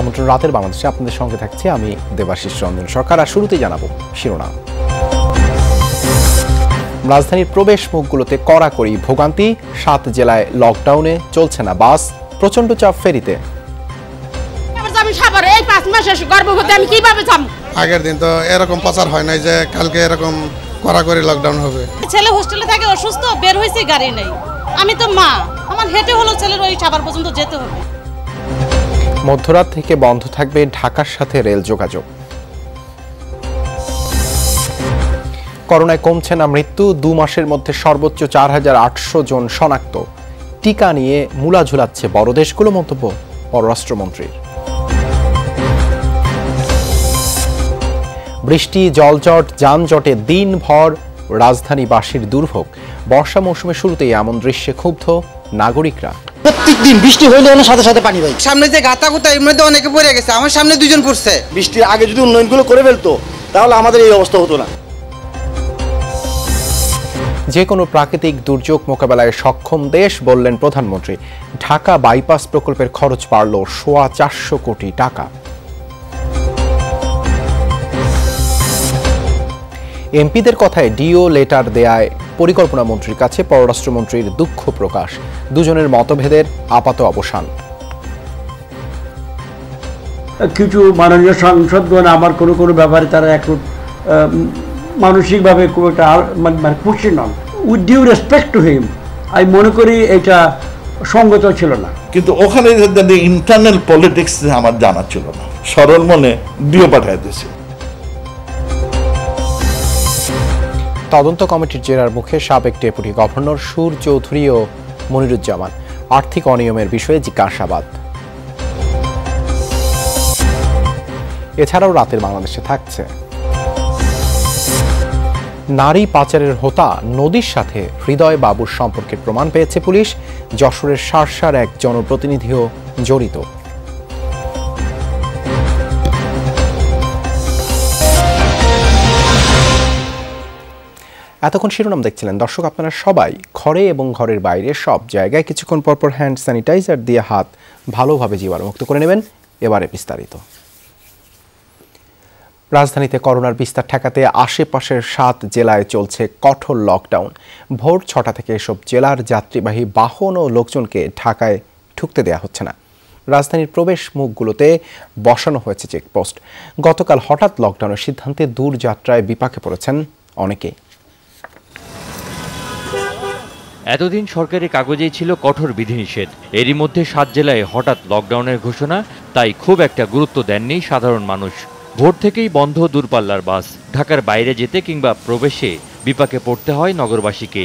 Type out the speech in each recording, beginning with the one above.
আমন্ত্রণ রাতের বাংলাদেশে আপনাদের সঙ্গে থাকছি আমি দেবাশিস রঞ্জন সরকার। আর শুরুতেই জানাবো শিরোনাম। রাজধানীর প্রবেশ মুখগুলোতে কড়াকড়ি ভোগান্তি, 7 জেলায় লকডাউনে, চলছে না বাস, প্রচন্ড চাপ ফেরিতে। আগের দিন তো এরকম প্রচার হয় নাই যে কালকে এরকম কড়াকড়ি লকডাউন হবে। ছেলে হোস্টেলে থাকে, অসুস্থ, বের হয়েছে, গাড়ি নেই। আমি তো মা, আমার হেঁটে হলো ছেলের ওই সাভার পর্যন্ত যেতে হবে। মধ্যরাত থেকে বন্ধ থাকবে ঢাকার সাথে রেল যোগাযোগ। করোনায় কমছে না মৃত্যু, 2 মাসের মধ্যে সর্বোচ্চ 4800 জন শনাক্ত। টিকা নিয়ে মূলা ঝুলাচ্ছে বড় দেশগুলো, মন্তব্য পররাষ্ট্রমন্ত্রীর। বৃষ্টি, জলজট, যানজটে দিনভর রাজধানীবাসীর দুর্ভোগ। বর্ষা মৌসুমের শুরুতেই এমন দৃশ্যে ক্ষুব্ধ নাগরিকরা। প্রত্যেকদিন বৃষ্টি হইলে সাথে সাথে পানি ভাই। সামনে যে গাতা গুতা এর মধ্যে অনেকে পড়ে গেছে, আমার সামনে 2 জন পড়ছে। বৃষ্টির আগে যদি উন্নয়নগুলো করে ফেলতো তাহলে আমাদের এই অবস্থা হতো না। যে কোনো প্রাকৃতিক দুর্যোগ মোকাবেলায় সক্ষম দেশ বললেন প্রধানমন্ত্রী। ঢাকা বাইপাস প্রকল্পের খরচ বাড়ল 450 কোটি টাকা। এমপিদের কথায় ডিও লেটার দেয়ায় পরিকল্পনা মন্ত্রীর কাছে পররাষ্ট্রমন্ত্রীর দুঃখ প্রকাশ। দুজনের মতভেদের আপাত অবসান। কিছু মাননীয় সাংসদগণ আমার কোনো ব্যাপারে তারা একটু মানসিকভাবে খুব একটা মানে খুশি নন। With due respect to him, আমি মনে করি এটা সঙ্গত ছিল না। কিন্তু ওখানে ইন্টারনাল পলিটিক্স আমার জানা ছিল না, সরল মনে ডিও পাঠায় দিয়েছে। তদন্ত কমিটির জেরার মুখে সাবেক ডেপুটি গভর্নর সুর চৌধুরী ও মনিরুজ্জামান। আর্থিক অনিয়মের বিষয়ে জিজ্ঞাসাবাদ। এছাড়াও রাতের বাংলাদেশে থাকছে নারী পাচারের হোতা নদীর সাথে হৃদয় বাবুর সম্পর্কের প্রমাণ পেয়েছে পুলিশ। যশোরের শার্শার এক জনপ্রতিনিধিও জড়িত। এতক্ষণ শিরোনাম দেখছিলেন দর্শক। আপনারা সবাই ঘরে এবং ঘরের বাইরে সব জায়গায় কিছুক্ষণ পরপর হ্যান্ড স্যানিটাইজার দিয়ে হাত ভালোভাবে জীবাণুমুক্ত করে নেবেন। এবারে বিস্তারিত। রাজধানীতে করোনার বিস্তার ঠেকাতে আশেপাশের 7 জেলায় চলছে কঠোর লকডাউন। ভোর 6টা থেকে এসব জেলার যাত্রীবাহী বাহন ও লোকজনকে ঢাকায় ঢুকতে দেওয়া হচ্ছে না। রাজধানীর প্রবেশ মুখগুলোতে বসানো হয়েছে চেকপোস্ট। গতকাল হঠাৎ লকডাউনের সিদ্ধান্তে দূর যাত্রায় বিপাকে পড়েছেন অনেকে। এতদিন সরকারি কাগজেই ছিল কঠোর বিধিনিষেধ, এরই মধ্যে 7 জেলায় হঠাৎ লকডাউনের ঘোষণা, তাই খুব একটা গুরুত্ব দেননি সাধারণ মানুষ। ভোর থেকেই বন্ধ দূরপাল্লার বাস, ঢাকার বাইরে যেতে কিংবা প্রবেশে বিপাকে পড়তে হয় নগরবাসীকে।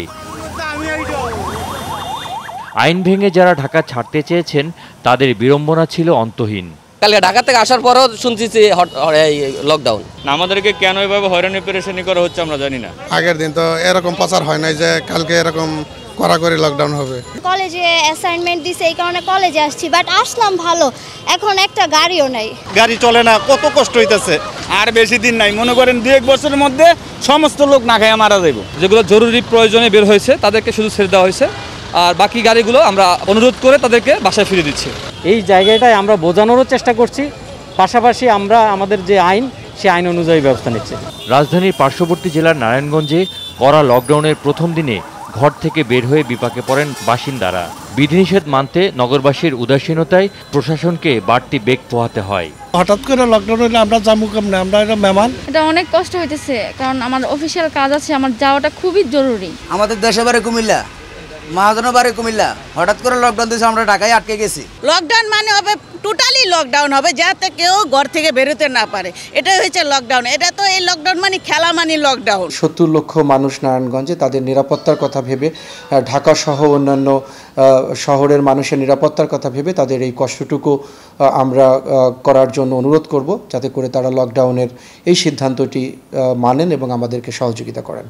আইন ভেঙে যারা ঢাকা ছাড়তে চেয়েছেন তাদের বিড়ম্বনা ছিল অন্তহীন। কালকে ঢাকা থেকে আসার পরও শুনছি লকডাউন। আমাদেরকে কেন এভাবে হয়রানি পেরেশানি করা হচ্ছে আমরা জানি না। আগের দিন তো এরকম প্রচার হয় নাই যে কালকে এরকম কড়াকড়ি লকডাউন হবে। কলেজে অ্যাসাইনমেন্ট দিছে, এই কারণে কলেজে আসছি, বাট আসলাম ভালো। এখন একটা গাড়িও নাই, গাড়ি চলে না, কত কষ্ট হইতেছে। আর বেশি দিন নাই, মনে করেন 2-1 বছরের মধ্যে সমস্ত লোক না খাইয়া মারা যাইব। যেগুলো জরুরি প্রয়োজনে বের হয়েছে তাদেরকে শুধু ছেড়ে দেওয়া হয়েছে, আর বাকি গাড়িগুলো আমরা অনুরোধ করে তাদেরকে বাসায় ফিরে দিচ্ছি। এই জায়গাটায় আমরা বোঝানোরও চেষ্টা করছি, পাশাপাশি আমরা আমাদের যে আইন সে আইন অনুযায়ী ব্যবস্থা নিচ্ছি। রাজধানীর পার্শ্ববর্তী জেলার নারায়ণগঞ্জে কড়া লকডাউনের প্রথম দিনে ঘর থেকে বের হয়ে বিপাকে পড়েন বাসিন্দারা। বিধিনিষেধ মানতে নগরবাসীর উদাসীনতায় প্রশাসনকে বাড়তি বেগ পোহাতে হয়। হঠাৎ করে লকডাউন হলে আমরা যাবো কেমনে? আমরা এটা মেহমান, এটা অনেক কষ্ট হইতেছে, কারণ আমার অফিসিয়াল কাজ আছে, আমার যাওয়াটা খুবই জরুরি। আমাদের দেশে বাড়ি কুমিল্লা, মহাজনের বাড়ি কুমিল্লা, হঠাৎ করে লকডাউন দিয়েছে, আমরা ঢাকায় আটকে গেছি। লকডাউন মানে হবে টোটালি লকডাউন হবে, যাতে কেউ ঘর থেকে বেরোতে না পারে। এটাই হচ্ছে লকডাউন। এটা তো এই লকডাউন মানে খেলা মানে লকডাউন। 70 লক্ষ মানুষ নারায়ণগঞ্জে, তাদের নিরাপত্তার কথা ভেবে, ঢাকা সহ অন্যান্য শহরের মানুষের নিরাপত্তার কথা ভেবে তাদের এই কষ্টটুকু আমরা করার জন্য অনুরোধ করব, যাতে করে তারা লকডাউনের এই সিদ্ধান্তটি মানেন এবং আমাদেরকে সহযোগিতা করেন।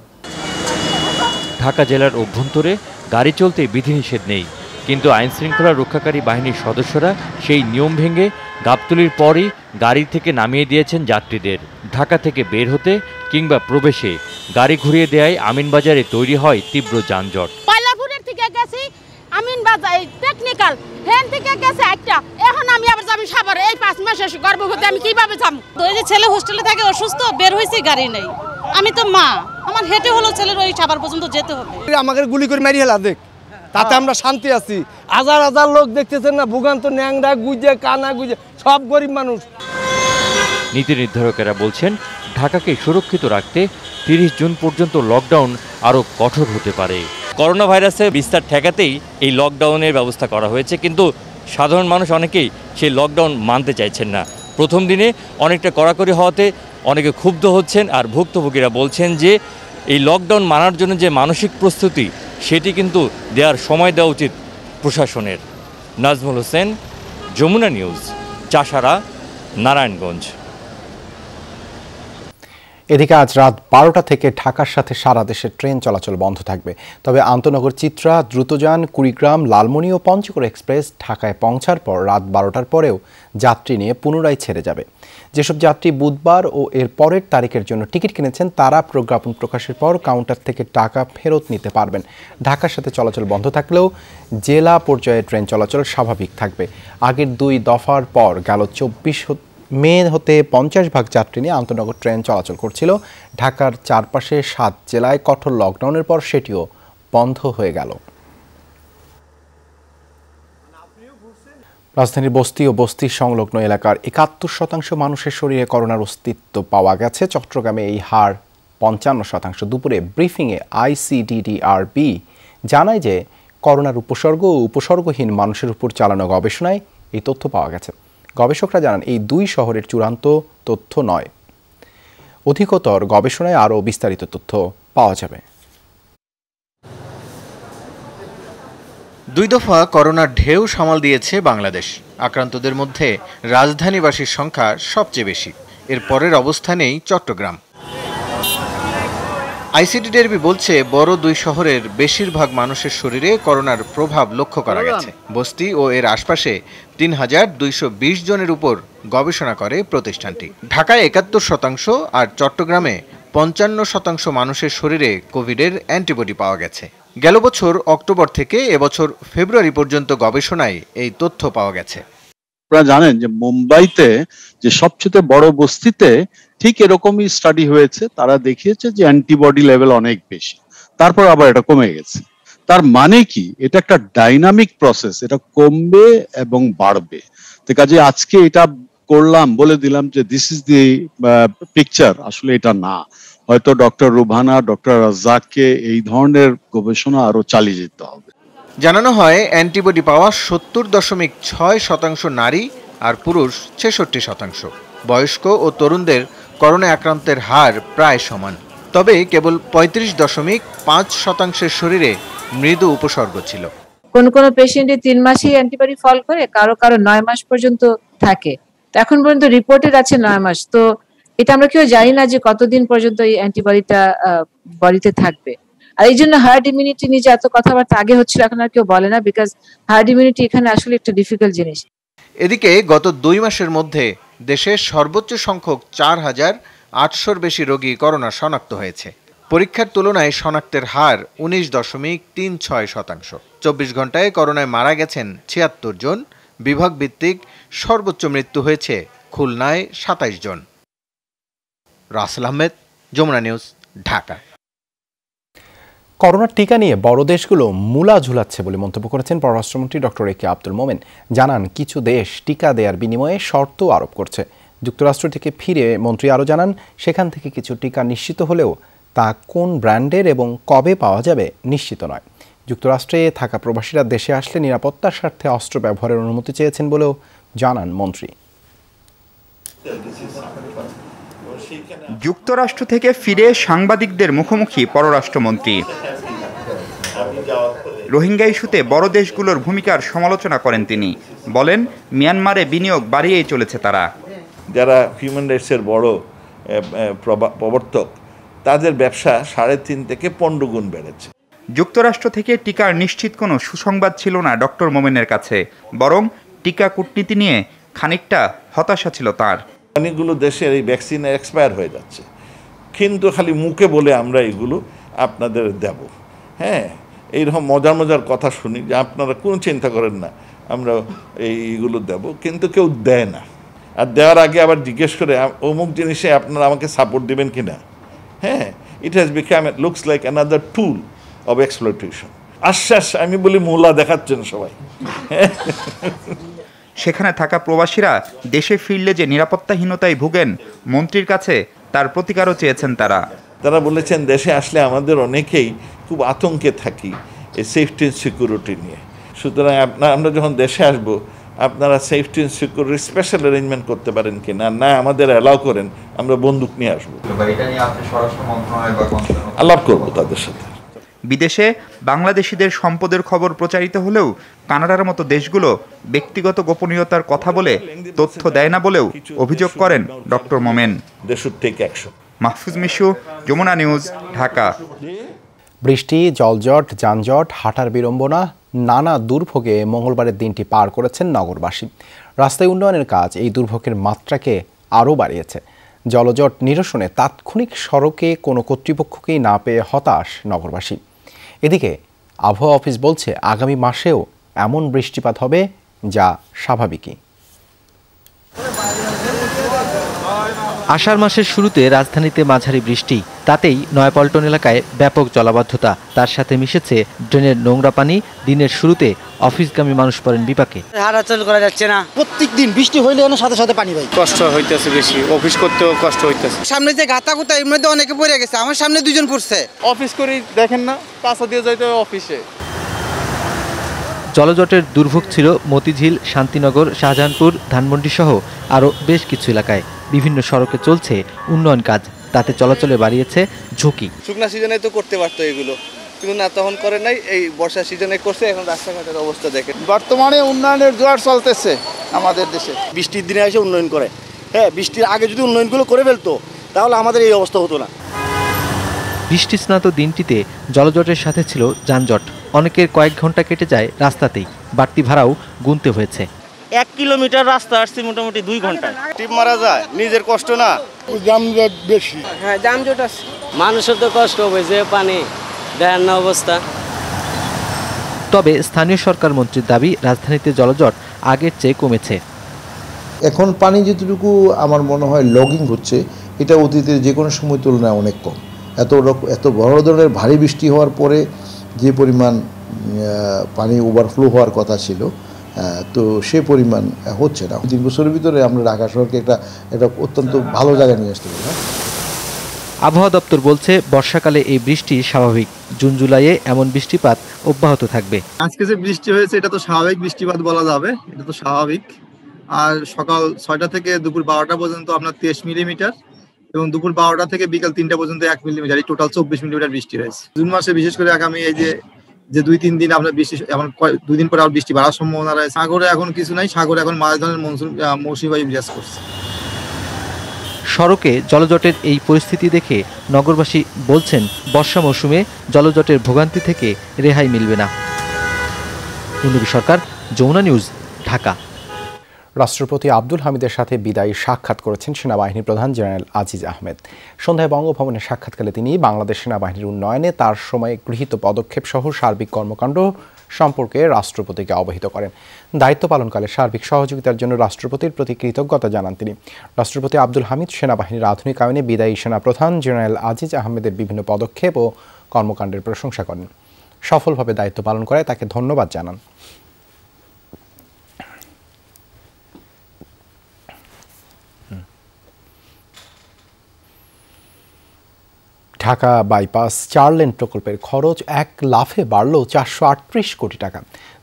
ঢাকা জেলার অভ্যন্তরে গাড়ি চলতে বিধিনিষেধ নেই, কিন্তু আইনশৃঙ্খলা রক্ষাকারী বাহিনীর সদস্যরা সেই নিয়ম ভেঙে গাবতলীর পরই গাড়ি থেকে নামিয়ে দিয়েছেন যাত্রীদের। ঢাকা থেকে বের হতে কিংবা প্রবেশে গাড়ি ঘুরিয়ে দেয়ায় আমিনবাজারে তৈরি হয় তীব্র যানজট। পাইলাপুরের থেকে গেছি আমিনবাজার টেকনিক্যাল, হেন থেকে গেছে একটা, এখন আমি আবার যাবো আমি সাভারে এই 5 মাসে গর্ভবতী, আমি কিভাবে যাব? ওই যে ছেলে হোস্টেলে থাকে অসুস্থ, বের হয়েছে গাড়ি নেই, আমি তো মা, আমার হেঁটে হলো ছেলের ওই সাভার পর্যন্ত যেতে হবে। আমাকে গুলি করে মারি হেলা দেখ, তাতে আমরা শান্তি আছি। হাজার হাজার লোক দেখতেছেন না, ভোগান্ত ন্যাংরা গুজে কানা গুজে সব গরিব মানুষ। নীতি নির্ধারকেরা বলছেন ঢাকাকে সুরক্ষিত রাখতে 30 জুন পর্যন্ত লকডাউন আরও কঠোর হতে পারে। করোনা ভাইরাসের বিস্তার ঠেকাতেই এই লকডাউনের ব্যবস্থা করা হয়েছে, কিন্তু সাধারণ মানুষ অনেকেই সেই লকডাউন মানতে চাইছেন না। প্রথম দিনে অনেকটা কড়াকড়ি হওয়াতে অনেকে ক্ষুব্ধ হচ্ছেন, আর ভুক্তভোগীরা বলছেন যে এই লকডাউন মানার জন্য যে মানসিক প্রস্তুতি সেটি কিন্তু দেওয়ার সময় দেওয়া উচিত প্রশাসনের। নাজমুল হোসেন, যমুনা নিউজ, চাষারা, নারায়ণগঞ্জ। এদিকে আজ রাত 12টা থেকে ঢাকার সাথে সারা দেশে ট্রেন চলাচল বন্ধ থাকবে। তবে আন্তনগর চিত্রা, দ্রুতযান, কুড়িগ্রাম, লালমনি ও পঞ্চগড় এক্সপ্রেস ঢাকায় পৌঁছার পর রাত 12টার পরেও যাত্রী নিয়ে পুনরায় ছেড়ে যাবে। যেসব যাত্রী বুধবার ও এর পরের তারিখের জন্য টিকিট কিনেছেন তারা প্রজ্ঞাপন প্রকাশের পর কাউন্টার থেকে টাকা ফেরত নিতে পারবেন। ঢাকার সাথে চলাচল বন্ধ থাকলেও জেলা পর্যায়ে ট্রেন চলাচল স্বাভাবিক থাকবে। আগের 2 দফার পর গেল 24 মে হতে 50 ভাগ যাত্রী নিয়ে আন্তনগর ট্রেন চলাচল করছিল। ঢাকার চারপাশে 7 জেলায় কঠোর লকডাউনের পর সেটিও বন্ধ হয়ে গেল। রাজধানীর বস্তি ও বস্তি সংলগ্ন এলাকার 71% মানুষের শরীরে করোনার অস্তিত্ব পাওয়া গেছে। চট্টগ্রামে এই হার 55%। দুপুরে ব্রিফিংয়ে ICDDRB জানায় যে করোনার উপসর্গ ও উপসর্গহীন মানুষের উপর চালানো গবেষণায় এই তথ্য পাওয়া গেছে। গবেষকরা জানান এই 2 শহরের চূড়ান্ত তথ্য নয়, অধিকতর গবেষণায় আরও বিস্তারিত তথ্য পাওয়া যাবে। 2 দফা করোনার ঢেউ সামাল দিয়েছে বাংলাদেশ। আক্রান্তদের মধ্যে রাজধানীবাসীর সংখ্যা সবচেয়ে বেশি। এর পরের অবস্থানেই চট্টগ্রাম। ICDDRB বলছে বড় 2 শহরের বেশিরভাগ মানুষের শরীরে করোনার প্রভাব লক্ষ্য করা গেছে। বস্তি ও এর আশপাশে 3220 জনের উপর গবেষণা করে প্রতিষ্ঠানটি। ঢাকায় 71% আর চট্টগ্রামে 55% মানুষের শরীরে কোভিডের অ্যান্টিবডি পাওয়া গেছে। গেল বছর অক্টোবর থেকে এবছর ফেব্রুয়ারি পর্যন্ত গবেষণায় এই তথ্য পাওয়া গেছে। আপনারা জানেন যে মুম্বাইতে যে সবচেয়ে বড় বস্তিতে ঠিক এরকমই স্টাডি হয়েছে, তারা দেখিয়েছে যে অ্যান্টিবডি লেভেল অনেক বেশি, তারপর আবার এটা কমে গেছে। তার মানে কি, এটা একটা ডাইনামিক প্রসেস, এটা কমবে এবং বাড়বে। তো কাজে আজকে এটা করলাম, বলে দিলাম যে দিস ইজ দি পিকচার, আসলে এটা না। হয়তো ডক্টর রুবহানা, ডক্টর রাজ্জাককে এই ধরনের গবেষণা আরো চালিয়ে যেতে হবে। জানানো হয় অ্যান্টিবডি পাওয়া 70.6% নারী আর পুরুষ 66%। বয়স্ক ও তরুণদের করোনা আক্রান্তের হার প্রায় সমান। তবে কেবল 35.5% শরীরে মৃদু উপসর্গ ছিল। কোন কোন পেশেন্টে 3 মাসই অ্যান্টিবডি ফল করে, কারো কারো 9 মাস পর্যন্ত থাকে। তো এখন পর্যন্ত রিপোর্টেড আছে 9 মাস। তো এটা আমরা কেউ জানি না যে কতদিন পর্যন্ত এই অ্যান্টিবডিটা বডিতে থাকবে। আর এই জন্য হার্ড ইমিউনিটি নিয়ে এত কথাবার্তা আগে হচ্ছিল, এখন আর কেউ বলে না, বিকজ হার্ড ইমিউনিটি এখানে আসলে একটা ডিফিকাল্ট জিনিস। এদিকে গত 2 মাসের মধ্যে দেশে সর্বোচ্চ সংখ্যক 4800-র বেশি রোগী করোনা শনাক্ত হয়েছে। পরীক্ষার তুলনায় শনাক্তের হার 19.36%। 24 ঘন্টায় করোনায় মারা গেছেন 76 জন। বিভাগ ভিত্তিক সর্বোচ্চ মৃত্যু হয়েছে খুলনায় 27 জন। রাসেল আহমেদ, যমুনা নিউজ, ঢাকা। করোনার টিকা নিয়ে বড় দেশগুলো মূলা ঝুলাচ্ছে বলে মন্তব্য করেছেন পররাষ্ট্রমন্ত্রী ডক্টর একে আব্দুল মোমেন। জানান কিছু দেশ টিকা দেওয়ার বিনিময়ে শর্ত আরোপ করছে। যুক্তরাষ্ট্র থেকে ফিরে মন্ত্রী আরও জানান সেখান থেকে কিছু টিকা নিশ্চিত হলেও তা কোন ব্র্যান্ডের এবং কবে পাওয়া যাবে নিশ্চিত নয়। যুক্তরাষ্ট্রে থাকা প্রবাসীরা দেশে আসলে নিরাপত্তার স্বার্থে অস্ত্র ব্যবহারের অনুমতি চেয়েছেন বলেও জানান মন্ত্রী। যুক্তরাষ্ট্র থেকে ফিরে সাংবাদিকদের মুখোমুখি পররাষ্ট্রমন্ত্রী। রোহিঙ্গা ইস্যুতে বড় দেশগুলোর ভূমিকার সমালোচনা করেন তিনি। বলেন মিয়ানমারে বিনিয়োগ বাড়িয়েই চলেছে তারা। যারা হিউম্যান রাইটসের বড় প্রবর্তক, তাদের ব্যবসা 3.5 থেকে 15 গুণ বেড়েছে। যুক্তরাষ্ট্র থেকে টিকার নিশ্চিত কোনো সুসংবাদ ছিল না ডক্টর মোমেনের কাছে, বরং টিকা কূটনীতি নিয়ে খানিকটা হতাশা ছিল তার। অনেকগুলো দেশের এই ভ্যাকসিন এক্সপায়ার হয়ে যাচ্ছে, কিন্তু খালি মুখে বলে আমরা এগুলো আপনাদের দেব। হ্যাঁ, এইরকম মজার মজার কথা শুনি যে আপনারা কোনো চিন্তা করেন না, আমরা এইগুলো দেব, কিন্তু কেউ দেয় না। আর দেওয়ার আগে আবার জিজ্ঞেস করে অমুক জিনিসে আপনারা আমাকে সাপোর্ট দেবেন কিনা। হ্যাঁ, it has become looks like another tool of exploitation. আশ্বাস আমি বলি মোলা দেখাচ্ছেন সবাই। সেখানে থাকা প্রবাসীরা দেশে ফিরলে যে নিরাপত্তাহীনতায় ভুগেন, মন্ত্রীর কাছে তার প্রতিকারও চেয়েছেন তারা। তারা বলেছেন দেশে আসলে আমাদের অনেকেই খুব আতঙ্কে থাকি এই সেফটি এন্ড সিকিউরিটি নিয়ে। সুতরাং আমরা যখন দেশে আসব আপনারা safety and security special arrangement করতে পারেন কিনা, না আমাদের অ্যালাউ করেন, আমরা বন্দুক নিয়ে আসবো। আলাপ করবো তাদের সাথে। বিদেশে বাংলাদেশিদের সম্পদের খবর প্রচারিত হলেও কানাডার মতো দেশগুলো ব্যক্তিগত গোপনীয়তার কথা বলে তথ্য দেয় না বলেও অভিযোগ করেন ডক্টর মোমেন। মাহফুজ মিশু, যমুনা নিউজ, ঢাকা। বৃষ্টি, জলজট, যানজট, হাঁটার বিড়ম্বনা, নানা দুর্ভোগে মঙ্গলবারের দিনটি পার করেছেন নগরবাসী। রাস্তায় উন্নয়নের কাজ এই দুর্ভোগের মাত্রাকে আরও বাড়িয়েছে। জলজট নিরসনে তাৎক্ষণিক সড়কে কোনো কর্তৃপক্ষকেই না পেয়ে হতাশ নগরবাসী। এদিকে আবহাওয়া অফিস বলছে আগামী মাসেও এমন বৃষ্টিপাত হবে যা স্বাভাবিকই। আষাঢ় মাসের শুরুতে রাজধানীতে মাঝারি বৃষ্টি, তাতেই নয়াপল্টন এলাকায় ব্যাপক জলাবদ্ধতা। তার সাথে মিশেছে ড্রেনের নোংরা পানি। দিনের শুরুতে অফিসগামী মানুষ পড়েন বিপাকে। হাঁটাচল করা যাচ্ছে না, প্রত্যেক দিন বৃষ্টি হইলে সাথে সাথে পানি ভাই, কষ্ট হইতেছে, বেশি অফিস করতেও কষ্ট হইতেছে। সামনে যে গাতা গুতা এর মধ্যে অনেকে পড়ে গেছে, আমার সামনে দুজন পড়ছে। অফিস করি দেখেন না, পাশা দিয়ে যাইতে হবে অফিসে। জলজটের দুর্ভোগ ছিল মতিঝিল, শান্তিনগর, শাহজাহানপুর, ধানমন্ডি সহ আরও বেশ কিছু এলাকায়। বিভিন্ন সড়কে চলছে উন্নয়ন কাজ, তাতে চলাচলে বাড়িয়েছে ঝুঁকি। শুকনা সিজনে তো করতে পারতো এগুলো, কিন্তু না তখন করে নাই, এই বর্ষা সিজনে করছে। এখন রাস্তাঘাটের অবস্থা দেখেন। বর্তমানে উন্নয়নের জোয়ার চলতেছে আমাদের দেশে। বৃষ্টির দিনে এসে উন্নয়ন করে, হ্যাঁ, বৃষ্টির আগে যদি উন্নয়নগুলো করে ফেলতো তাহলে আমাদের এই অবস্থা হতো না। বৃষ্টি স্নাত দিনটিতে জলজটের সাথে ছিল যানজট। অনেকের কয়েক ঘন্টা কেটে যায় রাস্তাতেই, বাড়তি ভাড়াও গুনতে হয়েছে। 1 কিলোমিটার রাস্তা আসছে মোটামুটি 2 ঘন্টায়। টিপ মারা যায়, নিজের কষ্ট না, যানজট বেশি। হ্যাঁ, যানজট আছে, মানুষের তো কষ্ট হবে, যে পানি দেখার না অবস্থা। তবে স্থানীয় সরকার মন্ত্রীর দাবি, রাজধানীতে জলজট আগের চেয়ে কমেছে। এখন পানি যতটুকু আমার মনে হয় লগিং হচ্ছে, এটা অতীতের যে কোনো সময় তুলনায় অনেক কম। এত বড় ধরনের ভারী বৃষ্টি হওয়ার পরে যে পরিমাণ পানি ওভারফ্লো হওয়ার কথা ছিল, তো সে পরিমাণ হচ্ছে না। 3 বছরের ভিতরে আমরা ঢাকা শহরকে একটা অত্যন্ত ভালো জায়গায় নিয়ে আসতে পারি। আবহাওয়া দপ্তর বলছে বর্ষাকালে এই বৃষ্টি স্বাভাবিক। জুন জুলাইয়ে এমন বৃষ্টিপাত অব্যাহত থাকবে। আজকে যে বৃষ্টি হয়েছে এটা তো স্বাভাবিক বৃষ্টিপাত বলা যাবে, এটা তো স্বাভাবিক। আর সকাল 6টা থেকে দুপুর 12টা পর্যন্ত আপনার 23 মিলিমিটার, এবং দুপুর 12টা থেকে বিকাল 3টা পর্যন্ত 1 মিলিমিটার, এই টোটাল 24 মিলিমিটার বৃষ্টি হয়েছে। জুন মাসে বিশেষ করে আগামী এই যে 2-3 দিন আপনার বৃষ্টি, এমন 2 দিন পরে আর বৃষ্টি বাড়ার সম্ভাবনা রয়েছে। সাগরে এখন কিছু নাই, সাগরে এখন মাঝ ধরনের মৌসুমী বায়ু বিরাজ করছে। সড়কে জলজটের এই পরিস্থিতি দেখে নগরবাসী বলছেন বর্ষা মৌসুমে জলজটের ভোগান্তি থেকে রেহাই মিলবে না। নূর সরকার, যমুনা নিউজ, ঢাকা। রাষ্ট্রপতি আব্দুল হামিদের সাথে বিদায়ী সাক্ষাৎ করেছেন সেনাবাহিনীর প্রধান জেনারেল আজিজ আহমেদ। সন্ধ্যায় বঙ্গভবনে সাক্ষাৎকালে তিনি বাংলাদেশ সেনাবাহিনীর উন্নয়নে তার সময়ে গৃহীত পদক্ষেপ সহ সার্বিক কর্মকাণ্ড সম্পর্কে রাষ্ট্রপতিকে অবহিত করেন। দায়িত্ব পালনকালে সার্বিক সহযোগিতার জন্য রাষ্ট্রপতির প্রতি কৃতজ্ঞতা জানান তিনি। রাষ্ট্রপতি আব্দুল হামিদ সেনাবাহিনীর আধুনিকায়নে বিদায়ী সেনাপ্রধান জেনারেল আজিজ আহমেদের বিভিন্ন পদক্ষেপ ও কর্মকাণ্ডের প্রশংসা করেন। সফলভাবে দায়িত্ব পালন করায় তাকে ধন্যবাদ জানান। ঢাকা বাইপাস 4 লেন প্রকল্পের খরচ এক লাফে বাড়ল 438 কোটি টাকা।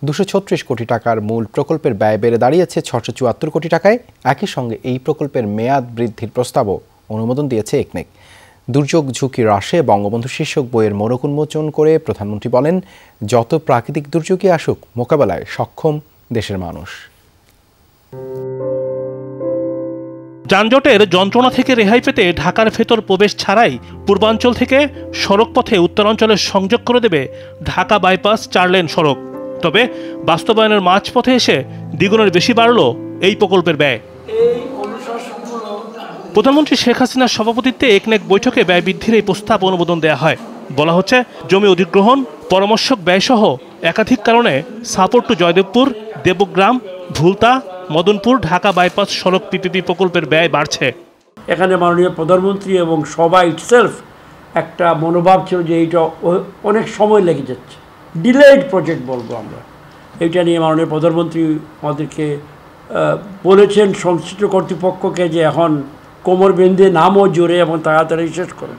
236 কোটি টাকার মূল প্রকল্পের ব্যয় বেড়ে দাঁড়িয়েছে 674 কোটি টাকায়। একই সঙ্গে এই প্রকল্পের মেয়াদ বৃদ্ধির প্রস্তাবও অনুমোদন দিয়েছে একনেক। দুর্যোগ ঝুঁকি হ্রাসে বঙ্গবন্ধু শীর্ষক বইয়ের মোড়ক উন্মোচন করে প্রধানমন্ত্রী বলেন, যত প্রাকৃতিক দুর্যোগই আসুক মোকাবেলায় সক্ষম দেশের মানুষ। যানজটের যন্ত্রণা থেকে রেহাই পেতে ঢাকার ভেতর প্রবেশ ছাড়াই পূর্বাঞ্চল থেকে সড়কপথে উত্তরাঞ্চলের সংযোগ করে দেবে ঢাকা বাইপাস 4 লেন সড়ক। তবে বাস্তবায়নের মাঝপথে এসে দ্বিগুণের বেশি বাড়ল এই প্রকল্পের ব্যয়। প্রধানমন্ত্রী শেখ হাসিনার সভাপতিত্বে একনেক বৈঠকে ব্যয় বৃদ্ধির এই প্রস্তাব অনুমোদন দেওয়া হয়। বলা হচ্ছে জমি অধিগ্রহণ, পরামর্শক ব্যয়সহ একাধিক কারণে support to Joydebpur, Debagram, Bhulta, Madanpur Dhaka bypass সড়ক পিপিপি প্রকল্পের ব্যয় বাড়ছে। এখানে মাননীয় প্রধানমন্ত্রী এবং সবাই ইটসেলফ একটা মনোভাব ছিল যে এইটা অনেক সময় লেগে যাচ্ছে, ডিলেড প্রজেক্ট বলবো আমরা। এইটা নিয়ে মাননীয় প্রধানমন্ত্রী আমাদেরকে বলেছেন সংশ্লিষ্ট কর্তৃপক্ষকে যে এখন কোমর বেঁধে নামও জোরে এবং তাড়াতাড়ি শেষ করেন।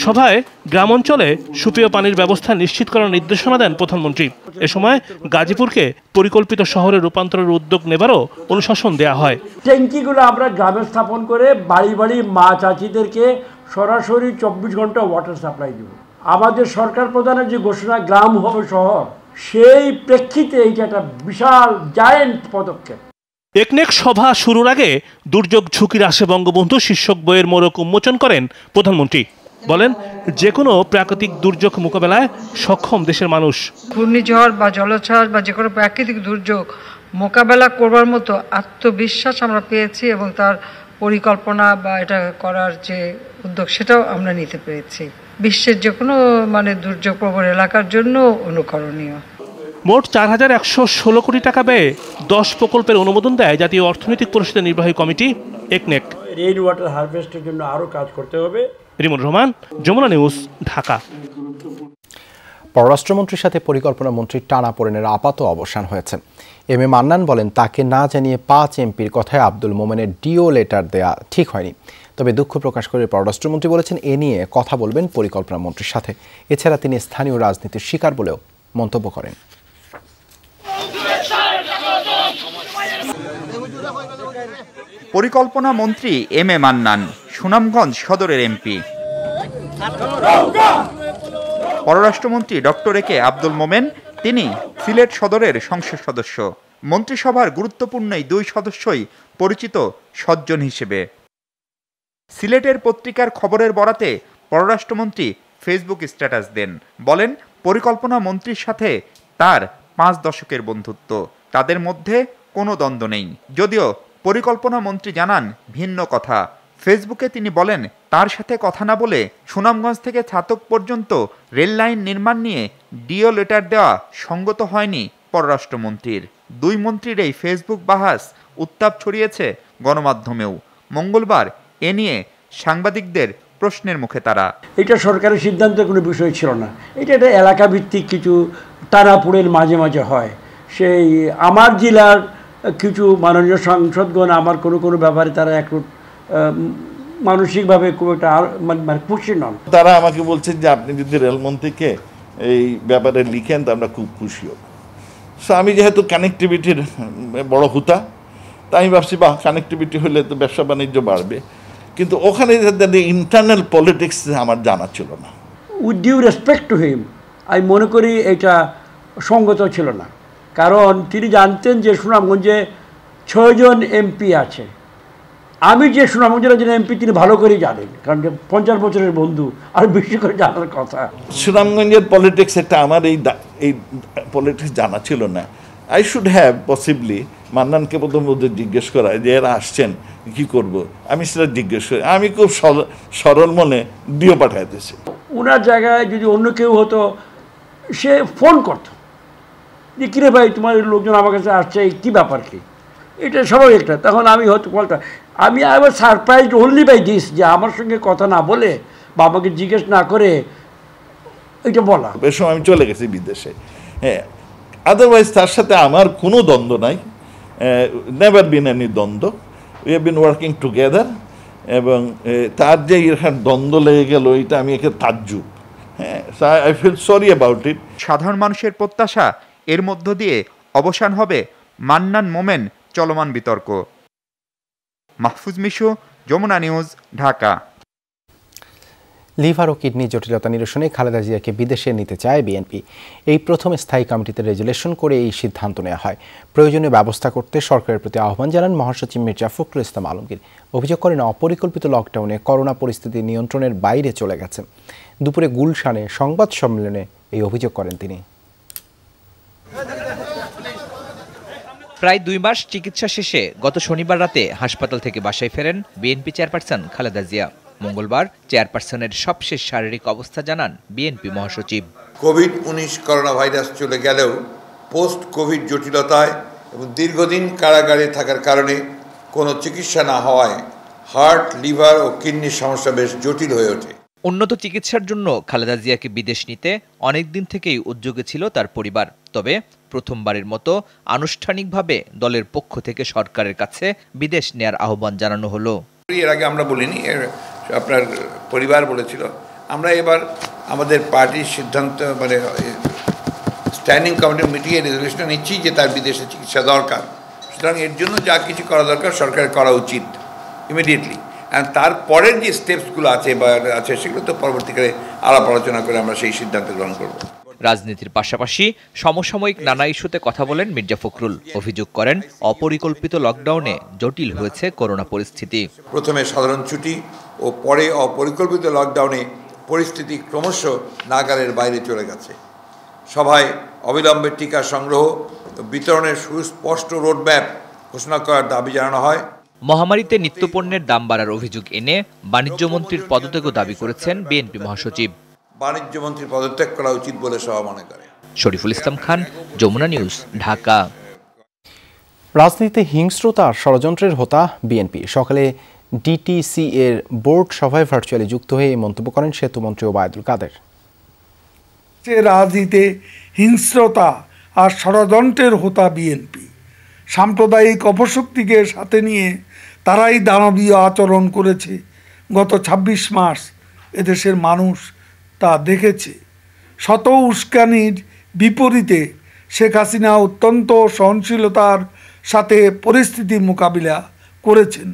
সভায় গ্রাম অঞ্চলে সুপেয় পানির ব্যবস্থা নিশ্চিত করার নির্দেশনা দেন প্রধানমন্ত্রী। এ সময় গাজীপুরকে পরিকল্পিত শহরে রূপান্তরের উদ্যোগ নেবারও অনুশাসন দেয়া হয়। ট্যাঙ্কিগুলো আমরা গ্রামে স্থাপন করে বাড়ি বাড়ি মা চাচিদেরকে সরাসরি 24 ঘন্টা ওয়াটার সাপ্লাই দেব। আমাদের সরকার প্রধানের যে ঘোষণা গ্রাম হবে শহর, সেই প্রেক্ষিতে এইটা একটা বিশাল জায়েন্ট পদক্ষেপ। একনেক সভা শুরুর আগে দুর্যোগ ঝুঁকির আসে বঙ্গবন্ধু শীর্ষক বইয়ের মোড়ক উন্মোচন করেন প্রধানমন্ত্রী। বলেন, যে কোনো প্রাকৃতিক দুর্যোগ মোকাবেলায় সক্ষম দেশের মানুষ। ঘূর্ণিঝড় বা জলোচ্ছ্বাস বা যে কোনো প্রাকৃতিক দুর্যোগ মোকাবেলা করবার মতো আত্মবিশ্বাস আমরা পেয়েছি এবং তার পরিকল্পনা বা এটা করার যে উদ্যোগ সেটাও আমরা নিতে পেরেছি। বিশ্বের যে কোনো দুর্যোগ প্রবণ এলাকার জন্য অনুকরণীয়। মোট 4116 কোটি টাকা ব্যয়ে 10 প্রকল্পের অনুমোদন দেয় জাতীয় অর্থনৈতিক পরিষদের নির্বাহী কমিটি একনেক। রেইন ওয়াটার হারভেস্টের জন্য আরও কাজ করতে হবে। রিমন রহমান, যমুনা নিউজ, ঢাকা। পররাষ্ট্রমন্ত্রীর সাথে পরিকল্পনা মন্ত্রীর টানাপোড়েনের আপাত অবসান হয়েছে। এম এ মান্নান বলেন, তাকে না জানিয়ে 5 এমপির কথায় আব্দুল মোমেনের ডিও লেটার দেয়া ঠিক হয়নি। তবে দুঃখ প্রকাশ করে পররাষ্ট্রমন্ত্রী বলেছেন, এ নিয়ে কথা বলবেন পরিকল্পনা মন্ত্রীর সাথে। এছাড়া তিনি স্থানীয় রাজনীতির শিকার বলেও মন্তব্য করেন। পরিকল্পনা মন্ত্রী এম এ মান্নান সুনামগঞ্জ সদরের এমপি। পররাষ্ট্রমন্ত্রী ডক্টর এ কে আব্দুল মোমেন, তিনি সিলেট সদরের সংসদ সদস্য। মন্ত্রিসভার গুরুত্বপূর্ণ এই 2 সদস্যই পরিচিত সজ্জন হিসেবে। সিলেটের পত্রিকার খবরের বরাতে পররাষ্ট্রমন্ত্রী ফেসবুক স্ট্যাটাস দেন, বলেন পরিকল্পনা মন্ত্রীর সাথে তার 5 দশকের বন্ধুত্ব, তাদের মধ্যে কোনো দ্বন্দ্ব নেই। যদিও পরিকল্পনা মন্ত্রী জানান ভিন্ন কথা। ফেসবুকে তিনি বলেন, তার সাথে কথা না বলে সুনামগঞ্জ থেকে ছাতক পর্যন্ত রেল লাইন নির্মাণ নিয়ে ডিও লেটার দেওয়া সঙ্গত হয়নি পররাষ্ট্রমন্ত্রীর। 2 মন্ত্রীর এই ফেসবুক বাহাস উত্তাপ ছড়িয়েছে গণমাধ্যমেও। মঙ্গলবার এ নিয়ে সাংবাদিকদের প্রশ্নের মুখে তারা, এটা সরকারের সিদ্ধান্তের কোনো বিষয় ছিল না, এটা একটা এলাকা ভিত্তিক কিছু টানাপোড়েন মাঝে মাঝে হয়। সেই আমার জেলার কিছু মাননীয় সাংসদগণ আমার কোনো ব্যাপারে তারা একটু মানসিকভাবে খুব একটা খুশি নন। তারা আমাকে বলছেন যে আপনি যদি রেলমন্ত্রীকে এই ব্যাপারে লিখেন তো আমরা খুব খুশি হব। সো আমি যেহেতু কানেক্টিভিটির বড় হুতা, তাই আমি ভাবছি কানেক্টিভিটি হলে তো ব্যবসা বাণিজ্য বাড়বে, কিন্তু ওখানে ইন্টারনাল পলিটিক্স আমার জানা ছিল না। With due respect to him, আমি মনে করি এটা সঙ্গত ছিল না, কারণ তিনি জানতেন যে সুনামগঞ্জে 6 জন এমপি আছে। আমি যে সুনামগঞ্জের একজন এমপি তিনি ভালো করেই জানেন, কারণ 50 বছরের বন্ধু, আর বেশি করে জানার কথা। সুনামগঞ্জের পলিটিক্স একটা আমার এই পলিটিক্স জানা ছিল না। আই শুড হ্যাভ পসিবলি মান্নানকে প্রথম জিজ্ঞেস করা যে এরা আসছেন কি করব, আমি সেটা জিজ্ঞেস করি। আমি খুব সরল মনে ডিও পাঠাইতেছি। ওনার জায়গায় যদি অন্য কেউ হতো, সে ফোন করতো যে কিরে ভাই তোমার লোকজন আমার কাছে আসছে, কী ব্যাপার কি, এটা স্বাভাবিক একটা। তখন আমি হয়তো বলতাম, আমি আবার সারপ্রাইজড অনলি বাই দিস, যে আমার সঙ্গে কথা না বলে বা আমাকে জিজ্ঞেস না করে এটা বলা। এ সময় আমি চলে গেছি বিদেশে। হ্যাঁ, আদারওয়াইজ তার সাথে আমার কোনো দ্বন্দ্ব নাই, নেভার বিন এনি দ্বন্দ্ব। We have been working together. এবং তার যে এখানে দ্বন্দ্ব লেগে গেল, এটা আমি একে তাজ্জুব। হ্যাঁ, I feel sorry about it. সাধারণ মানুষের প্রত্যাশা এর মধ্য দিয়ে অবসান হবে মান্নান মোমেন চলমান বিতর্ক। মাহফুজ মিশু, যমুনা নিউজ, ঢাকা। লিভার ও কিডনি জটিলতা নিরসনে খালেদা জিয়াকে বিদেশে নিতে চায় বিএনপি। এই প্রথম স্থায়ী কমিটিতে রেজুলেশন করে এই সিদ্ধান্ত নেওয়া হয়। প্রয়োজনীয় ব্যবস্থা করতে সরকারের প্রতি আহ্বান জানান মহাসচিব মির্জা ফখরুল ইসলাম আলমগীর। অভিযোগ করেন, অপরিকল্পিত লকডাউনে করোনা পরিস্থিতি নিয়ন্ত্রণের বাইরে চলে গেছে। দুপুরে গুলশানে সংবাদ সম্মেলনে এই অভিযোগ করেন তিনি। প্রায় 2 মাস চিকিৎসা শেষে গত শনিবার রাতে হাসপাতাল থেকে বাসায় ফেরেন বিএনপি চেয়ারপারসন খালেদা জিয়া। মঙ্গলবার চেয়ারপারসনের সবশেষ শারীরিক অবস্থা জানান বিএনপি মহাসচিব। কোভিড-19 করোনা ভাইরাস চলে গেলেও পোস্ট কোভিড জটিলতায় এবং দীর্ঘদিন কারাগারে থাকার কারণে কোনো চিকিৎসা না হওয়ায় হার্ট, লিভার ও কিডনির সমস্যা বেশ জটিল হয়ে ওঠে। উন্নত চিকিৎসার জন্য খালেদা জিয়াকে বিদেশ নিতে অনেক দিন থেকেই উদ্যোগে ছিল তার পরিবার। তবে প্রথমবারের মতো আনুষ্ঠানিকভাবে দলের পক্ষ থেকে সরকারের কাছে বিদেশ নেয়ার আহ্বান জানানো হলো। এর আগে আমরা বলিনি, আপনার পরিবার বলেছিল। আমরা এবার আমাদের পার্টির সিদ্ধান্ত মানে স্ট্যান্ডিং কমিটির মিটিংয়ে রেজলিউশন নিচ্ছি যে তার বিদেশে চিকিৎসা দরকার। সুতরাং এর জন্য যা কিছু করা দরকার সরকারের করা উচিত ইমিডিয়েটলি। তারপরের যে স্টেপসগুলো আছে বা আছে সেগুলো তো পরবর্তীকালে আলাপ আলোচনা করে আমরা সেই সিদ্ধান্ত গ্রহণ করব। রাজনীতির পাশাপাশি সমসাময়িক নানা ইস্যুতে কথা বলেন মির্জা ফখরুল। অভিযোগ করেন অপরিকল্পিত লকডাউনে জটিল হয়েছে করোনা পরিস্থিতি। প্রথমে সাধারণ ছুটি ও পরে অপরিকল্পিত লকডাউনে পরিস্থিতি ক্রমশ নাগালের বাইরে চলে গেছে। সভায় অবিলম্বে টিকা সংগ্রহ বিতরণের সুস্পষ্ট রোডম্যাপ ঘোষণা করার দাবি জানানো হয়। মহামারীতে নিত্যপণ্যের দাম বাড়ার অভিযোগ এনে বাণিজ্য মন্ত্রীর পদত্যাগও দাবি করেছেন বিএনপি মহাসচিব। বাণিজ্য মন্ত্রীর পদত্যাগ করা উচিত বলে সভা মনে করে। শরীফুল ইসলাম খান, যমুনা নিউজ, ঢাকা। রাজনীতিতে হিংস্রতা আর ষড়যন্ত্রের হোতা বিএনপি। সকালে ডিটিসি এর বোর্ড সভায় ভার্চুয়ালি যুক্ত হয়ে এই মন্তব্য করেন সেতুমন্ত্রী ওবায়দুল কাদের। রাজনীতিতে হিংস্রতা আর ষড়যন্ত্রের হোতা বিএনপি। সাম্প্রদায়িক অপশক্তিকে সাথে নিয়ে তারাই দানবীয় আচরণ করেছে। গত ২৬ মাস এদেশের মানুষ তা দেখেছে। শত উস্কানির বিপরীতে শেখ হাসিনা অত্যন্ত সহনশীলতার সাথে পরিস্থিতি মোকাবিলা করেছেন।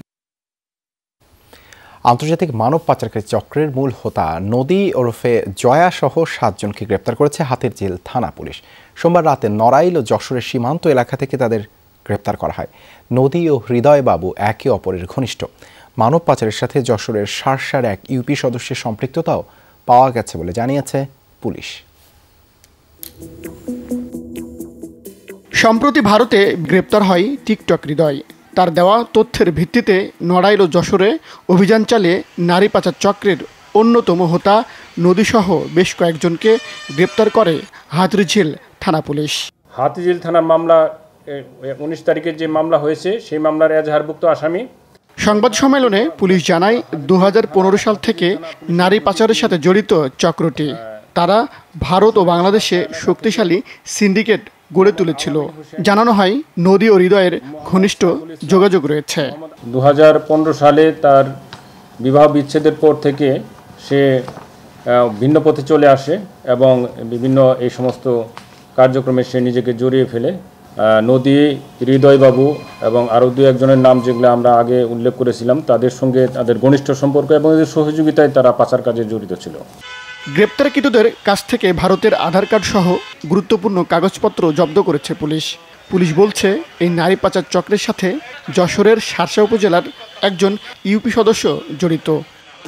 আন্তর্জাতিক মানব পাচারকারী চক্রের মূল হোতা নদী ওরফে জয়া সহ 7 জনকে গ্রেপ্তার করেছে হাতিরঝিল থানা পুলিশ। সোমবার রাতে নড়াইল ও যশোরের সীমান্ত এলাকা থেকে তাদের গ্রেপ্তার করা হয়। নদী ও হৃদয় বাবু একে অপরের ঘনিষ্ঠ। মানব পাচারের সাথে যশোরের সারসার এক ইউপি সদস্যের সম্পৃক্ততাও পাওয়া গেছে বলে জানিয়েছে পুলিশ। সম্প্রতি ভারতে গ্রেপ্তার হয় টিকটক হৃদয়। তার দেওয়া তথ্যের ভিত্তিতে নড়াইল ও যশোরে অভিযান চালিয়ে নারী পাচার চক্রের অন্যতম হোতা নদীসহ বেশ কয়েকজনকে গ্রেপ্তার করে হাতিরঝিল থানা পুলিশ। হাতিরঝিল থানার মামলা 19 তারিখের যে মামলা হয়েছে সেই মামলার এজাহারভুক্ত আসামি। সংবাদ সম্মেলনে পুলিশ জানায় 2015 সাল থেকে নারী পাচারের সাথে জড়িত চক্রটি। তারা ভারত ও বাংলাদেশে শক্তিশালী সিন্ডিকেট গড়ে তুলেছিল। জানানো হয় নদী ও হৃদয়ের ঘনিষ্ঠ যোগাযোগ রয়েছে। 2015 সালে তার বিবাহ বিচ্ছেদের পর থেকে সে ভিন্ন পথে চলে আসে এবং বিভিন্ন এই সমস্ত কার্যক্রমে সে নিজেকে জড়িয়ে ফেলে। নদী, হৃদয়বাবু এবং আরও 2-1 নাম যেগুলো আমরা আগে উল্লেখ করেছিলাম তাদের সঙ্গে তাদের ঘনিষ্ঠ সম্পর্ক এবং এদের সহযোগিতায় তারা পাচার কাজে জড়িত ছিল। গ্রেপ্তারকৃতদের কাছ থেকে ভারতের আধার কার্ড সহ গুরুত্বপূর্ণ কাগজপত্র জব্দ করেছে পুলিশ। পুলিশ বলছে এই নারী পাচার চক্রের সাথে যশোরের সারসা উপজেলার একজন ইউপি সদস্য জড়িত।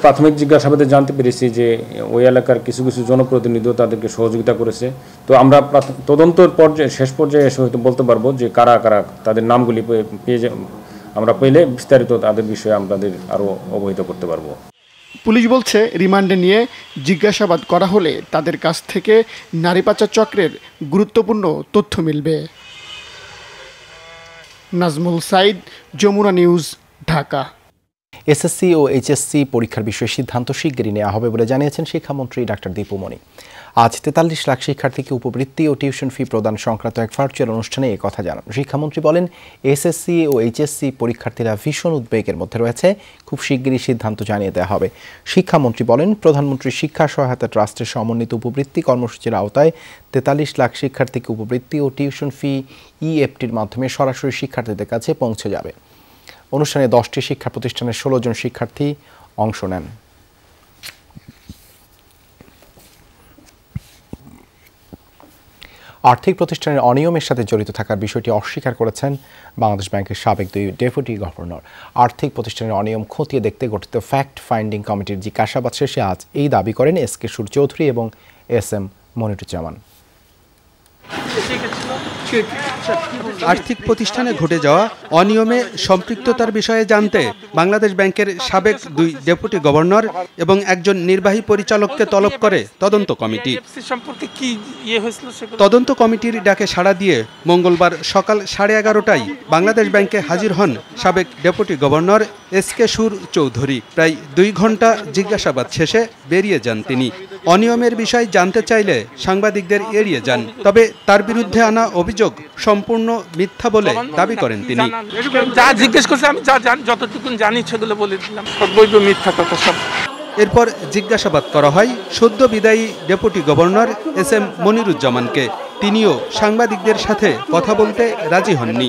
প্রাথমিক জিজ্ঞাসাবাদে জানতে পেরেছি যে ওই এলাকার কিছু কিছু জনপ্রতিনিধিও তাদেরকে সহযোগিতা করেছে। তো আমরা তদন্তের পর্যায়ে শেষ পর্যায়ে এসে হয়তো বলতে পারবো যে কারা কারা তাদের নামগুলি আমরা পেলে বিস্তারিত তাদের বিষয়ে আমাদের আরও অবহিত করতে পারবো। পুলিশ বলছে রিমান্ডে নিয়ে জিজ্ঞাসাবাদ করা হলে তাদের কাছ থেকে নারী পাচার চক্রের গুরুত্বপূর্ণ তথ্য মিলবে। নাজমুল সাইদ, যমুনা নিউজ, ঢাকা। এসএসসি ও এইচএসসি পরীক্ষার বিষয়ে সিদ্ধান্ত শিগগিরই নেওয়া হবে বলে জানিয়েছেন শিক্ষামন্ত্রী ডাক্তার দীপু মনি। আজ 43 লাখ শিক্ষার্থীকে উপবৃত্তি ও টিউশন ফি প্রদান সংক্রান্ত এক ভার্চুয়াল অনুষ্ঠানে এই কথা জানান। শিক্ষামন্ত্রী বলেন, এসএসসি ও এইচএসসি পরীক্ষার্থীরা ভীষণ উদ্বেগের মধ্যে রয়েছে, খুব শিগগিরই সিদ্ধান্ত জানিয়ে দেওয়া হবে। শিক্ষামন্ত্রী বলেন, প্রধানমন্ত্রী শিক্ষা সহায়তা ট্রাস্টের সমন্বিত উপবৃত্তি কর্মসূচির আওতায় 43 লাখ শিক্ষার্থীকে উপবৃত্তি ও টিউশন ফি ইএফটির মাধ্যমে সরাসরি শিক্ষার্থীদের কাছে পৌঁছে যাবে। অনুষ্ঠানে 10টি শিক্ষা প্রতিষ্ঠানের 16 জন শিক্ষার্থী অংশ নেন। আর্থিক প্রতিষ্ঠানের অনিয়মের সাথে জড়িত থাকার বিষয়টি অস্বীকার করেছেন বাংলাদেশ ব্যাংকের সাবেক 2 ডেপুটি গভর্নর। আর্থিক প্রতিষ্ঠানের অনিয়ম খতিয়ে দেখতে গঠিত ফ্যাক্ট ফাইন্ডিং কমিটির জিজ্ঞাসাবাদ শেষে আজ এই দাবি করেন এসকে সুর চৌধুরী এবং এস এম মনিরুজ্জামান। আর্থিক প্রতিষ্ঠানে ঘটে যাওয়া অনিয়মে সম্পৃক্ততার বিষয়ে জানতে বাংলাদেশ ব্যাংকের সাবেক 2 ডেপুটি গভর্নর এবং একজন নির্বাহী পরিচালককে তলব করে তদন্ত কমিটি। তদন্ত কমিটির ডাকে সাড়া দিয়ে মঙ্গলবার সকাল 11:30টায় বাংলাদেশ ব্যাংকে হাজির হন সাবেক ডেপুটি গভর্নর SK সুর চৌধুরী। প্রায় 2 ঘন্টা জিজ্ঞাসাবাদ শেষে বেরিয়ে যান তিনি। অনিয়মের বিষয় জানতে চাইলে সাংবাদিকদের এড়িয়ে যান। তবে তার বিরুদ্ধে আনা অভিযোগ সম্পূর্ণ মিথ্যা বলে দাবি করেন তিনি। যা জিজ্ঞেস করছে আমি যা যতটুকু জানি সেগুলো বলে দিলাম, সবই মিথ্যা কথা সব। এরপর জিজ্ঞাসাবাদ করা হয় সদ্য বিদায়ী ডেপুটি গভর্নর SM মনিরুজ্জামানকে। তিনিও সাংবাদিকদের সাথে কথা বলতে রাজি হননি।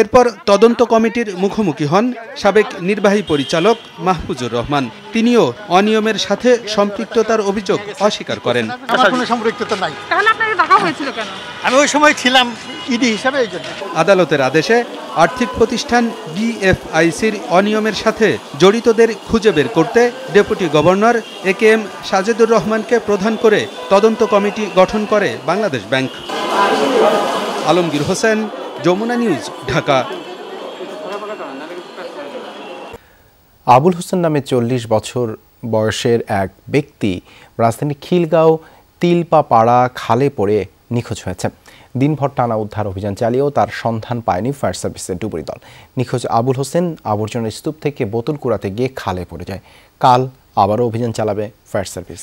এরপর তদন্ত কমিটির মুখোমুখি হন সাবেক নির্বাহী পরিচালক মাহফুজুর রহমান। তিনিও অনিয়মের সাথে সম্পৃক্ততার অভিযোগ অস্বীকার করেন। আমি ওই সময় ছিলাম ইডি হিসাবে। আদালতের আদেশে আর্থিক প্রতিষ্ঠান DFICর অনিয়মের সাথে জড়িতদের খুঁজে বের করতে ডেপুটি গভর্নর AKM সাজেদুর রহমানকে প্রধান করে তদন্ত কমিটি গঠন করে বাংলাদেশ ব্যাংক। আলমগীর হোসেন, যমুনা নিউজ, ঢাকা। আবুল হোসেন নামে 40 বছর বয়সের এক ব্যক্তি রাজধানীর খিলগাঁও তিলপাপাড়া খালে পড়ে নিখোঁজ হয়েছে। দিনভর টানা উদ্ধার অভিযান চালিয়েও তার সন্ধান পায়নি ফায়ার সার্ভিসের ডুবুরি দল। নিখোঁজ আবুল হোসেন আবর্জনার স্তূপ থেকে বোতল কুড়াতে গিয়ে খালে পড়ে যায়। কাল আবারও অভিযান চালাবে ফায়ার সার্ভিস।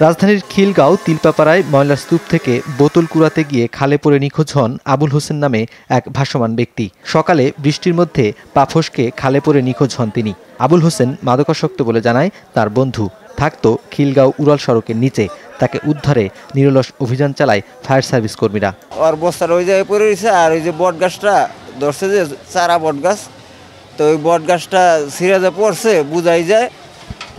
রাজধানীর খিলগাঁও তিলপাপাড়ায় ময়লার স্তূপ থেকে বোতল কুড়াতে গিয়ে খালে পড়ে নিখোঁজ হন আবুল হোসেন নামে এক ভাসমান ব্যক্তি। সকালে বৃষ্টির মধ্যে পা ফসকে খালে পড়ে নিখোঁজ হন তিনি। আবুল হোসেন মাদকাসক্ত বলে জানায় তার বন্ধু। থাকতো খিলগাঁও উড়াল সড়কের নিচে। তাকে উদ্ধারে নিরলস অভিযান চালায় ফায়ার সার্ভিস কর্মীরা। আর বস্তার ওই জায়গায় পড়ে রয়েছে, আর ওই যে বট গাছটা ধরছে, যে চারা বট গাছ, তো ওই বট গাছটা সিরাজে পড়ছে, বুঝাই যায়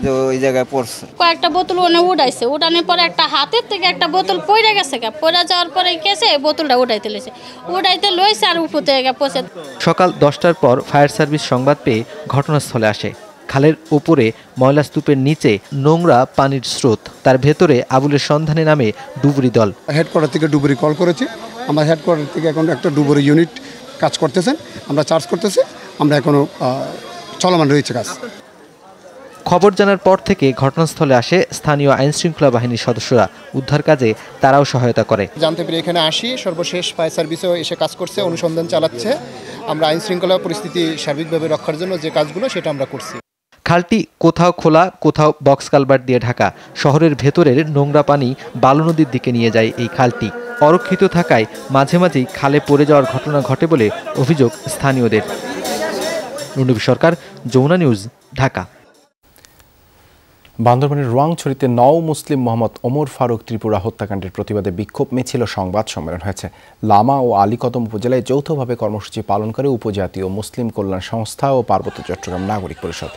যে ওই জায়গায় পড়ছে। কয়েকটা বোতল ওনে উঠাইছে, উঠানোর পরে একটা হাতের থেকে একটা বোতল পড়ে গেছে, পড়ে যাওয়ার পরে গেছে বোতলটা উঠাইতে লইছে আর উপর থেকে পড়ছে। সকাল 10টার পর ফায়ার সার্ভিস সংবাদ পেয়ে ঘটনাস্থলে আসে। খালের উপরে ময়লা স্তূপের নিচে নোংরা পানির স্রোত, তার ভেতরে আবুলের সন্ধানে নামে ডুবুরি দল। হেডকোয়ার্টার থেকে ডুবুরি কল করেছে। আমরা হেডকোয়ার্টার থেকে এখন একটা ডুবুরি ইউনিট কাজ করতেছেন, আমরা চার্জ করতেছি, আমরা এখনো চলমান রয়েছে কাজ। খবর জানার পর থেকে ঘটনাস্থলে আসে স্থানীয় আইনশৃঙ্খলা বাহিনীর সদস্যরা। উদ্ধার কাজে তারাও সহায়তা করে। জানতে পেরে এখানে আসি, সর্বশেষ ফায়ার সার্ভিসও এসে কাজ করছে, অনুসন্ধান চালাচ্ছে। আমরা আইনশৃঙ্খলা পরিস্থিতি সার্বিকভাবে রক্ষার জন্য যে কাজগুলো সেটা আমরা করছি। খালটি কোথাও খোলা, কোথাও বক্স কালভার্ট দিয়ে ঢাকা। শহরের ভেতরের নোংরা পানি বালু নদীর দিকে নিয়ে যায় এই খালটি। অরক্ষিত থাকায় মাঝে মাঝেই খালে পড়ে যাওয়ার ঘটনা ঘটে বলে অভিযোগ স্থানীয়দের। রুনবী সরকার, যমুনা নিউজ, ঢাকা। বান্দরবানের রোয়াংছড়িতে মুসলিম মোহাম্মদ ওমর ফারুক ত্রিপুরা হত্যাকাণ্ডের প্রতিবাদে বিক্ষোভ মিছিল সংবাদ সম্মেলন হয়েছে। লামা ও আলীকদম উপজেলায় যৌথভাবে কর্মসূচি পালন করে উপজাতীয় মুসলিম কল্যাণ সংস্থা ও পার্বত্য চট্টগ্রাম নাগরিক পরিষদ।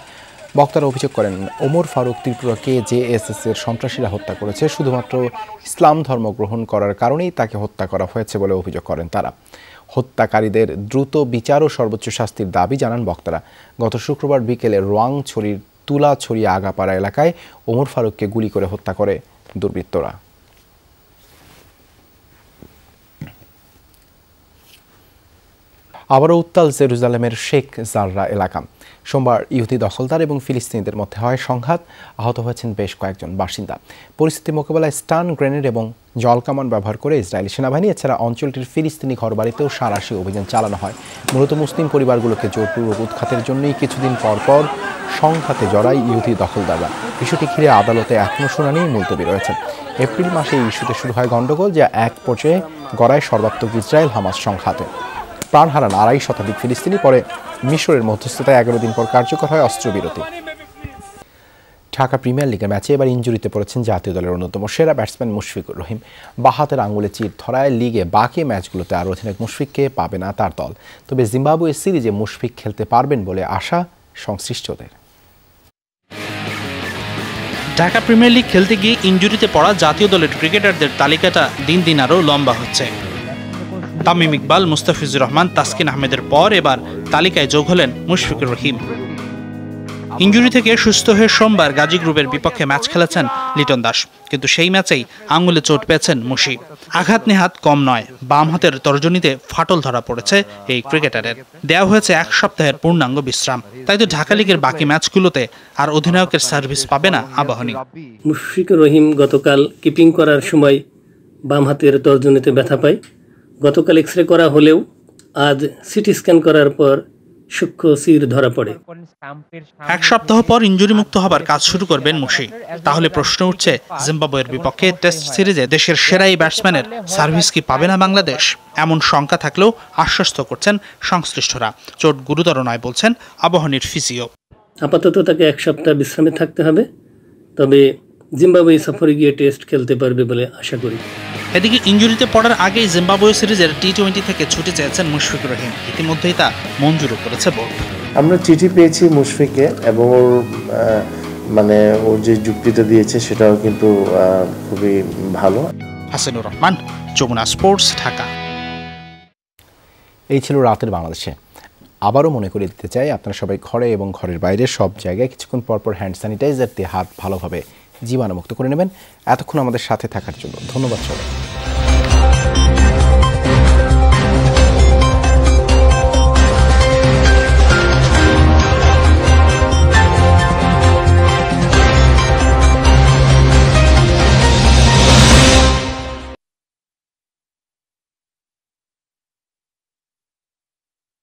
বক্তারা অভিযোগ করেন, ওমর ফারুক ত্রিপুরাকে JSS এর সন্ত্রাসীরা হত্যা করেছে। শুধুমাত্র ইসলাম ধর্ম গ্রহণ করার কারণেই তাকে হত্যা করা হয়েছে বলে অভিযোগ করেন তারা। হত্যাকারীদের দ্রুত বিচার ও সর্বোচ্চ শাস্তির দাবি জানান বক্তারা। গত শুক্রবার বিকেলে রোয়াংছড়ির তুলাছড়ি আগাপাড়া এলাকায় ওমর ফারুককে গুলি করে হত্যা করে দুর্বৃত্তরা। আবারও উত্তাল জেরুজালেমের শেখ জাররা এলাকা। সোমবার ইহুদি দখলদার এবং ফিলিস্তিনিদের মধ্যে হয় সংঘাত। আহত হয়েছেন বেশ কয়েকজন বাসিন্দা। পরিস্থিতি মোকাবেলায় স্টান গ্রেনেড এবং জলকামান ব্যবহার করে ইসরায়েলি সেনাবাহিনী, এছাড়া অঞ্চলটির ফিলিস্তিনি ঘরবাড়িতেও সাঁড়াশি অভিযান চালানো হয়। মূলত মুসলিম পরিবারগুলোকে জোরপূর্বক উৎখাতের জন্যই কিছুদিন পর পর সংঘাতে জড়ায় ইহুদি দখলদাররা। বিষয়টি ঘিরে আদালতে এখনও শুনানি মুলতবি রয়েছে। এপ্রিল মাসে এই ইস্যুতে শুরু হয় গণ্ডগোল, যা এক পর্যায়ে গড়ায় সর্বাত্মক ইসরায়েল হামাস সংঘাতে। প্রাণ হারান 2.5 শতাধিক ফিলিস্তিনি। পরে মিশরের মধ্যস্থতায় 11 দিন পর কার্যকর হয় অস্ত্রবিরতি। ঢাকা প্রিমিয়ার লিগের ম্যাচে এবার ইনজুরিতে পড়েছেন জাতীয় দলের অন্যতম সেরা ব্যাটসম্যান মুশফিকুর রহিম। বাহাতের আঙুলে চির ধরায় লিগে বাকি ম্যাচগুলোতে আর অধিনায়ক মুশফিককে পাবে না তার দল। তবে জিম্বাবুয়ে সিরিজে মুশফিক খেলতে পারবেন বলে আশা সংশ্লিষ্টদের। ঢাকা প্রিমিয়ার লিগ খেলতে গিয়ে ইনজুরিতে পড়া জাতীয় দলের ক্রিকেটারদের তালিকাটা দিন দিন আরও লম্বা হচ্ছে। তামিম ইকবাল, মুস্তাফিজুর রহমান, তাসকিন আহমেদের পর এবার তালিকায় যোগ হলেন মুশফিকুর রহিম। ইনজুরি থেকে সুস্থ হয়ে সোমবার গাজী গ্রুপের বিপক্ষে ম্যাচ খেলেছেন লিটন দাস, কিন্তু সেই ম্যাচেই আঙুলে চোট পেয়েছেন মুশি। আঘাত নেহাত কম নয়, বাম হাতের তর্জনীতে ফাটল ধরা পড়েছে এই ক্রিকেটারের। দেওয়া হয়েছে 1 সপ্তাহের পূর্ণাঙ্গ বিশ্রাম। তাই তো ঢাকা লিগের বাকি ম্যাচগুলোতে আর অধিনায়কের সার্ভিস পাবে না আবাহনী। মুশফিকুর রহিম গতকাল কিপিং করার সময় বাম হাতের তর্জনীতে ব্যথা পায়। গতকাল এক্সরে করা হলেও আজ সিটি স্ক্যান করার পর সূক্ষ্ম সির ধরা পড়ে। 1 সপ্তাহ পর ইনজুরি মুক্ত হবার কাজ শুরু করবেন মুশি। তাহলে প্রশ্ন উঠছে, জিম্বাবুয়ের বিপক্ষে টেস্ট সিরিজে দেশের সেরা এই ব্যাটসম্যানের সার্ভিস কি পাবে না বাংলাদেশ? এমন শঙ্কা থাকলেও আশ্বস্ত করছেন সংশ্লিষ্টরা। চোট গুরুতর নয় বলছেন আবাহনীর ফিজিও। আপাতত তাকে 1 সপ্তাহ বিশ্রামে থাকতে হবে, তবে জিম্বাবুয়ে সফরে গিয়ে টেস্ট খেলতে পারবে বলে আশা করি। এদিকে ইনজুরিতে পড়ার আগেই জিম্বাবুয়ে সিরিজের টি-20 থেকে ছুটি চেয়েছেন মুশফিকুর রহিম। ইতিমধ্যেই তা মঞ্জুরও করেছে বোর্ড। আমরা চিঠি পেয়েছি মুশফিককে, এবং ওর যে যুক্তিটা দিয়েছে সেটাও কিন্তু খুবই ভালো। হাসানুর রহমান, যমুনা স্পোর্টস, ঢাকা। এই ছিল রাতের বাংলাদেশে। আবারও মনে করে দিতে চাই, আপনারা সবাই ঘরে এবং ঘরের বাইরে সব জায়গায় কিছুক্ষণ পরপর হ্যান্ড স্যানিটাইজার দিয়ে হাত ভালোভাবে জীবাণুমুক্ত করে নেবেন। এতক্ষণ আমাদের সাথে থাকার জন্য ধন্যবাদ সবাই।